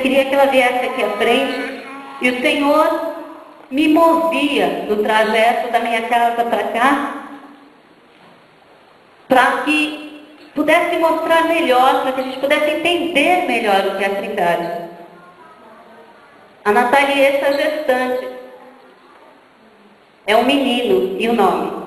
queria que ela viesse aqui à frente e o Senhor me movia no trajeto da minha casa para cá para que pudesse mostrar melhor, para que a gente pudesse entender melhor o que é a Trindade. A Nathalie, essa gestante, é um menino, e o nome?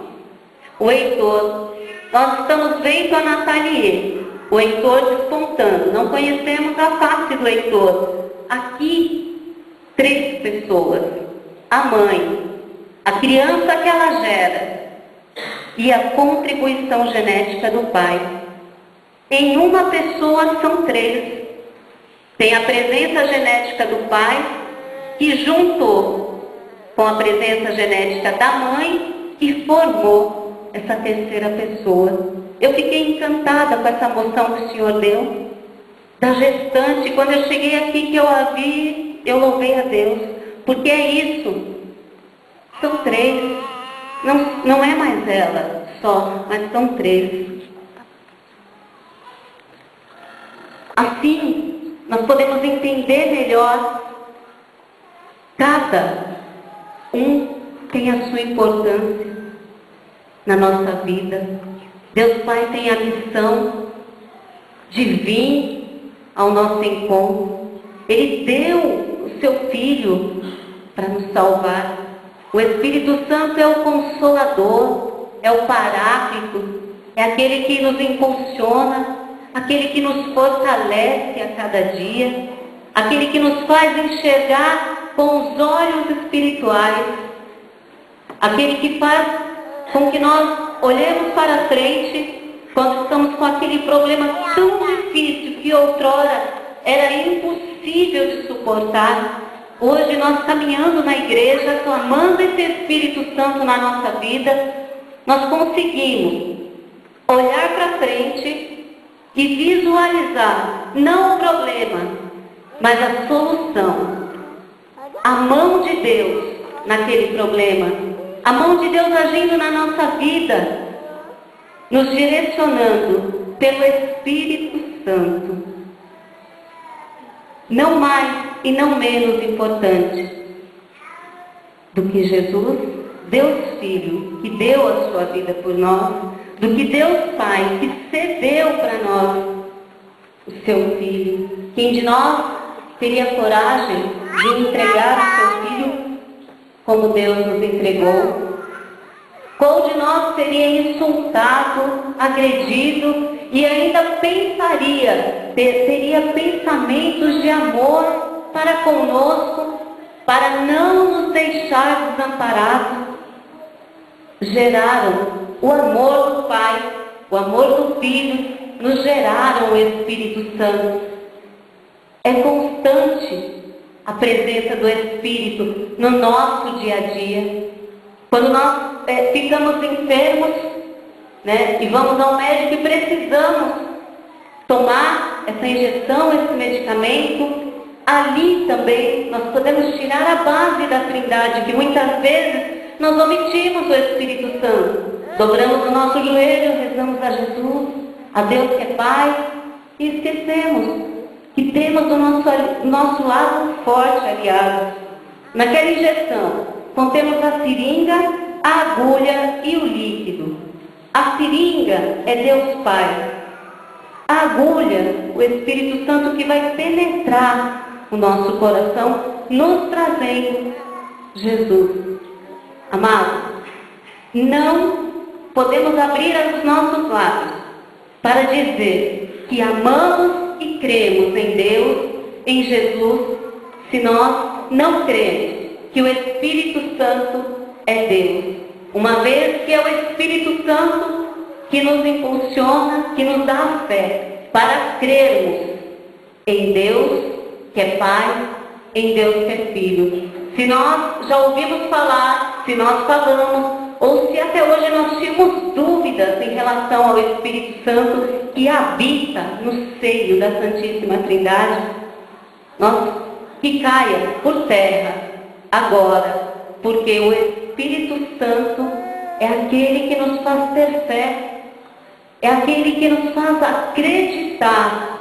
O Heitor. Nós estamos vendo a Nathalie, o Heitor despontando. Não conhecemos a face do Heitor. Aqui, 3 pessoas. A mãe, a criança que ela gera e a contribuição genética do pai. Em uma pessoa são 3. Tem a presença genética do pai, que juntou com a presença genética da mãe e formou essa terceira pessoa. Eu fiquei encantada com essa moção que o Senhor deu, da gestante. Quando eu cheguei aqui, que eu a vi, eu louvei a Deus, porque é isso. São 3. Não é mais ela só, mas são 3. Assim, nós podemos entender melhor. Cada um tem a sua importância na nossa vida. Deus Pai tem a missão de vir ao nosso encontro. Ele deu o seu Filho para nos salvar. O Espírito Santo é o Consolador, é o Paráclito, é aquele que nos impulsiona, aquele que nos fortalece a cada dia, aquele que nos faz enxergar com os olhos espirituais, aquele que faz com que nós olhemos para frente quando estamos com aquele problema tão difícil que outrora era impossível de suportar. Hoje nós caminhando na igreja, clamando esse Espírito Santo na nossa vida, nós conseguimos olhar para frente e visualizar não o problema, mas a solução. A mão de Deus naquele problema, a mão de Deus agindo na nossa vida, nos direcionando pelo Espírito Santo. Não mais e não menos importante do que Jesus, Deus Filho, que deu a sua vida por nós, do que Deus Pai, que cedeu para nós o seu Filho. Quem de nós teria coragem de entregar o seu Filho como Deus nos entregou? Qual de nós seria insultado, agredido e ainda pensaria, teria pensamentos de amor para conosco, para não nos deixar desamparados? Geraram o amor do Pai, o amor do Filho, nos geraram o Espírito Santo. É constante a presença do Espírito no nosso dia a dia. Quando nós ficamos enfermos, né, e vamos ao médico e precisamos tomar essa injeção, esse medicamento, ali também nós podemos tirar a base da Trindade, que muitas vezes nós omitimos o Espírito Santo. Dobramos o nosso joelho, rezamos a Jesus, a Deus que é Pai, e esquecemos que temos do nosso lado forte aliado. Naquela injeção, contemos a seringa, a agulha e o líquido. A seringa é Deus Pai. A agulha, o Espírito Santo que vai penetrar o nosso coração, nos trazendo Jesus. Amados, não podemos abrir os nossos lábios para dizer que amamos e cremos em Deus, em Jesus, se nós não cremos que o Espírito Santo é Deus. Uma vez que é o Espírito Santo que nos impulsiona, que nos dá a fé para crermos em Deus, que é Pai, em Deus que é Filho. Se nós já ouvimos falar, se nós falamos, ou se até hoje nós tínhamos dúvidas em relação ao Espírito Santo que habita no seio da Santíssima Trindade, que caia por terra agora, porque o Espírito Santo é aquele que nos faz ter fé, é aquele que nos faz acreditar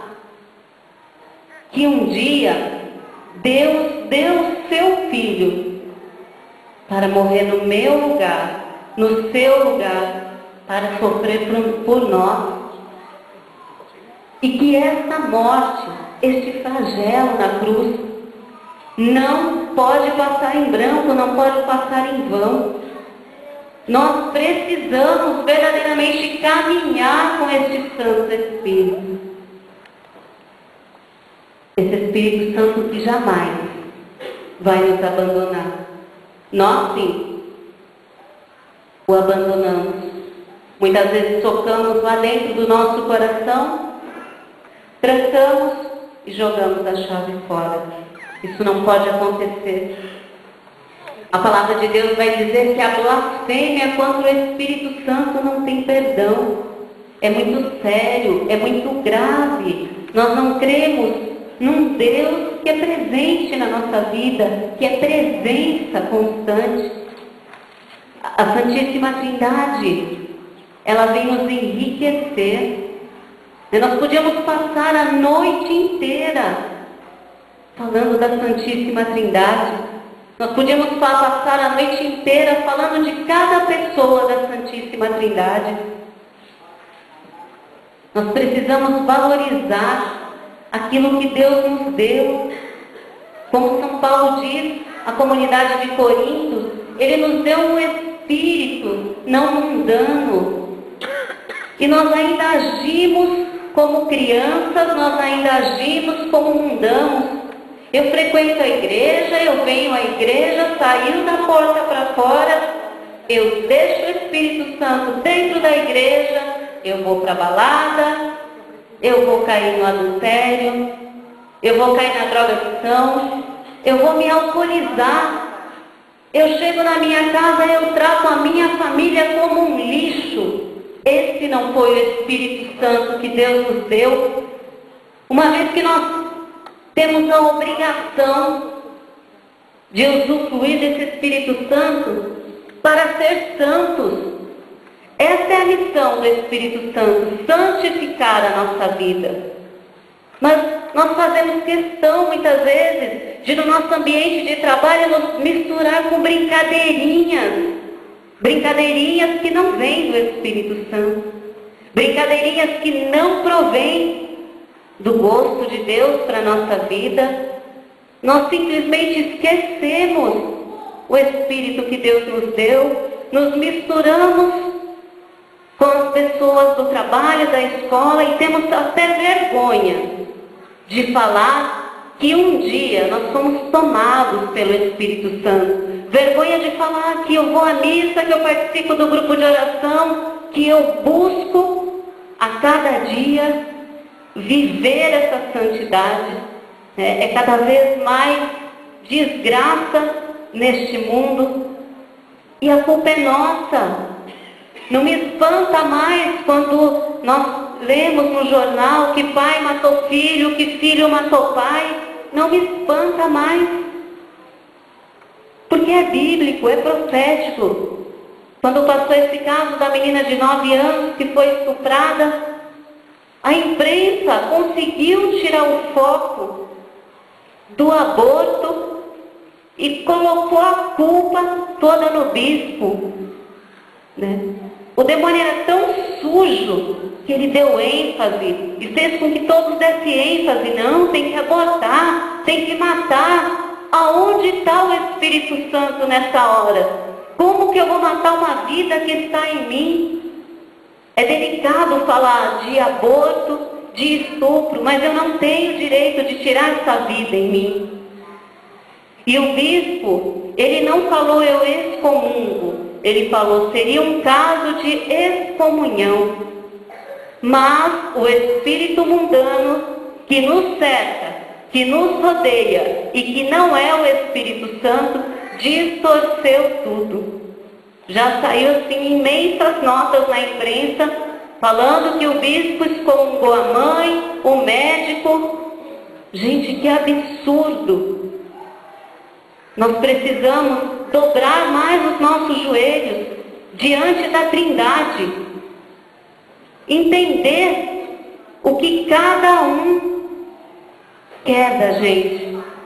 que um dia Deus deu o seu Filho para morrer no meu lugar, no seu lugar, para sofrer por nós. E que esta morte, este flagelo na cruz, não pode passar em branco, não pode passar em vão. Nós precisamos verdadeiramente caminhar com este Santo Espírito. Esse Espírito Santo que jamais vai nos abandonar. Nós sim o abandonamos. Muitas vezes tocamos lá dentro do nosso coração, trancamos e jogamos a chave fora. Isso não pode acontecer. A palavra de Deus vai dizer que a blasfêmia contra o Espírito Santo não tem perdão. É muito sério, é muito grave. Nós não cremos num Deus que é presente na nossa vida, que é presença constante. A Santíssima Trindade, ela vem nos enriquecer. Nós podíamos passar a noite inteira falando da Santíssima Trindade. Nós podíamos passar a noite inteira falando de cada pessoa da Santíssima Trindade. Nós precisamos valorizar aquilo que Deus nos deu. Como São Paulo diz, a comunidade de Corinto, ele nos deu um espírito não mundano. E nós ainda agimos como crianças, nós ainda agimos como mundanos. Eu frequento a igreja, eu venho à igreja, saio da porta para fora, eu deixo o Espírito Santo dentro da igreja, eu vou para a balada, eu vou cair no adultério, eu vou cair na drogação, eu vou me alcoolizar. Eu chego na minha casa e eu trato a minha família como um lixo. Esse não foi o Espírito Santo que Deus nos deu. Uma vez que nós temos a obrigação de usufruir desse Espírito Santo para ser santos. Essa é a missão do Espírito Santo, santificar a nossa vida. Mas nós fazemos questão, muitas vezes, de no nosso ambiente de trabalho nos misturar com brincadeirinhas. Brincadeirinhas que não vêm do Espírito Santo. Brincadeirinhas que não provêm do gosto de Deus para a nossa vida. Nós simplesmente esquecemos o Espírito que Deus nos deu, nos misturamos com as pessoas do trabalho, da escola, e temos até vergonha de falar que um dia nós fomos tomados pelo Espírito Santo. Vergonha de falar que eu vou à missa, que eu participo do grupo de oração, que eu busco a cada dia viver essa santidade. É cada vez mais desgraça neste mundo. E a culpa é nossa. Não me espanta mais quando nós lemos no jornal que pai matou filho, que filho matou pai. Não me espanta mais. Porque é bíblico, é profético. Quando passou esse caso da menina de 9 anos que foi estuprada, a imprensa conseguiu tirar o foco do aborto e colocou a culpa toda no bispo. O demônio era tão sujo que ele deu ênfase e fez com que todos dessem ênfase. Não, tem que abortar, tem que matar. Aonde está o Espírito Santo nessa hora? Como que eu vou matar uma vida que está em mim? É delicado falar de aborto, de estupro, mas eu não tenho direito de tirar essa vida em mim. E o bispo, ele não falou eu excomungo, ele falou seria um caso de excomunhão. Mas o espírito mundano que nos cerca, que nos rodeia e que não é o Espírito Santo, distorceu tudo. Já saiu assim imensas notas na imprensa falando que o bispo excomungou a mãe, o médico. Gente, que absurdo! Nós precisamos dobrar mais os nossos joelhos diante da Trindade. Entender o que cada um quer da gente.